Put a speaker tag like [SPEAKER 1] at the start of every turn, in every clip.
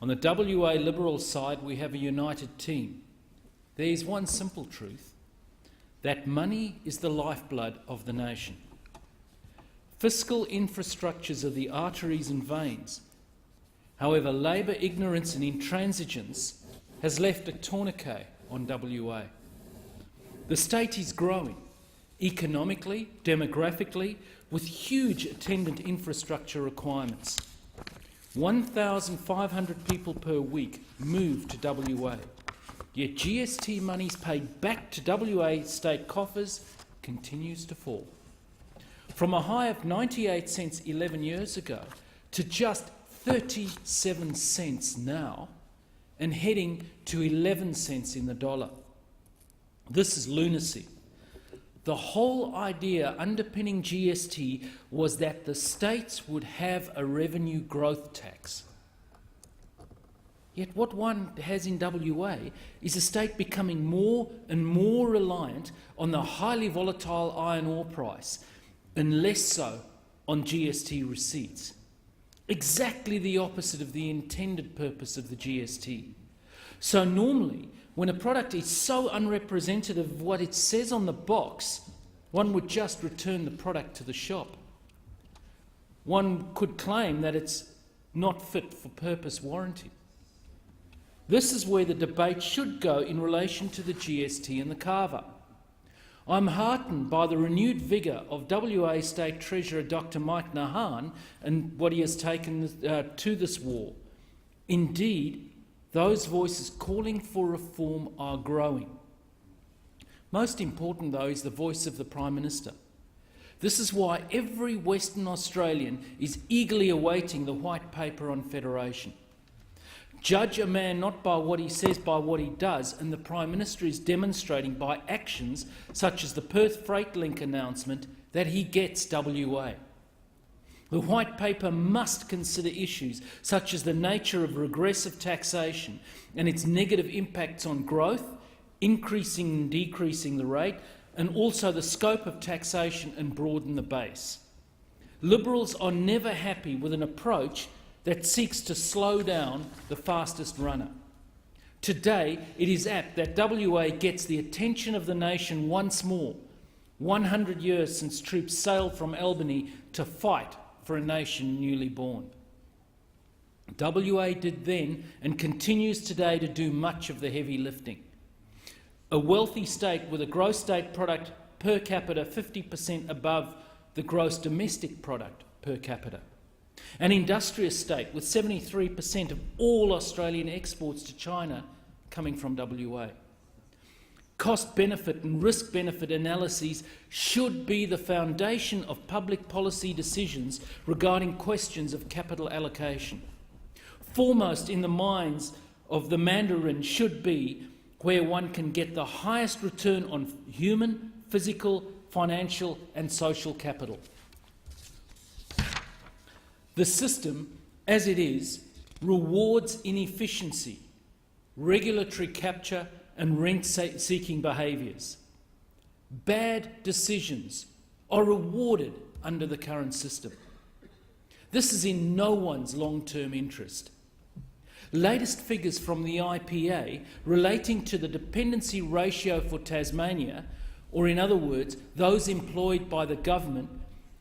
[SPEAKER 1] On the WA Liberal side, we have a united team. There is one simple truth: that money is the lifeblood of the nation. Fiscal infrastructures are the arteries and veins. However, Labor ignorance and intransigence has left a tourniquet on WA. The state is growing, economically, demographically, with huge attendant infrastructure requirements. 1,500 people per week move to WA, yet GST monies paid back to WA state coffers continues to fall. From a high of 98 cents 11 years ago to just 37 cents now, and heading to 11 cents in the dollar. This is lunacy. The whole idea underpinning GST was that the states would have a revenue growth tax. Yet what one has in WA is a state becoming more and more reliant on the highly volatile iron ore price and less so on GST receipts. Exactly the opposite of the intended purpose of the GST. So normally, when a product is so unrepresentative of what it says on the box, one would just return the product to the shop. One could claim that it's not fit for purpose warranty. This is where the debate should go in relation to the GST and the carver. I'm heartened by the renewed vigour of WA State Treasurer Dr Mike Nahan and what he has taken to this war. Indeed, those voices calling for reform are growing. Most important, though, is the voice of the Prime Minister. This is why every Western Australian is eagerly awaiting the White Paper on Federation. Judge a man not by what he says, by what he does, and the Prime Minister is demonstrating by actions such as the Perth Freight Link announcement that he gets WA. The White Paper must consider issues such as the nature of regressive taxation and its negative impacts on growth, increasing and decreasing the rate, and also the scope of taxation and broaden the base. Liberals are never happy with an approach that seeks to slow down the fastest runner. Today, it is apt that WA gets the attention of the nation once more, 100 years since troops sailed from Albany to fight for a nation newly born. WA did then and continues today to do much of the heavy lifting. A wealthy state with a gross state product per capita 50% above the gross domestic product per capita. An industrious state with 73% of all Australian exports to China coming from WA. Cost-benefit and risk-benefit analyses should be the foundation of public policy decisions regarding questions of capital allocation. Foremost in the minds of the Mandarin should be where one can get the highest return on human, physical, financial and social capital. The system, as it is, rewards inefficiency, regulatory capture and rent-seeking behaviours. Bad decisions are rewarded under the current system. This is in no one's long-term interest. Latest figures from the IPA relating to the dependency ratio for Tasmania, or in other words, those employed by the government,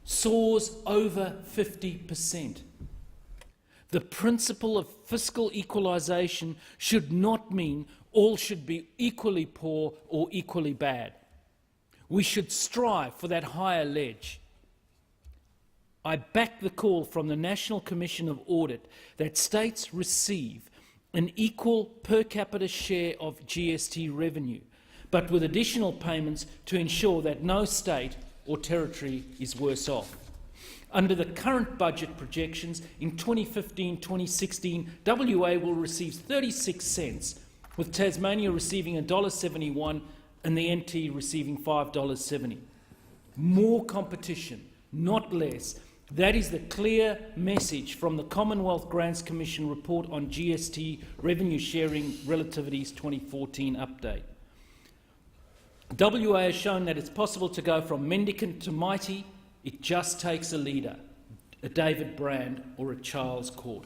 [SPEAKER 1] soars over 50%. The principle of fiscal equalisation should not mean all should be equally poor or equally bad. We should strive for that higher ledge. I back the call from the National Commission of Audit that states receive an equal per capita share of GST revenue, but with additional payments to ensure that no state or territory is worse off. Under the current budget projections, in 2015-2016, WA will receive 36 cents, with Tasmania receiving $1.71 and the NT receiving $5.70. More competition, not less. That is the clear message from the Commonwealth Grants Commission report on GST revenue sharing relativities 2014 update. WA has shown that it's possible to go from mendicant to mighty. It just takes a leader, a David Brand or a Charles Court.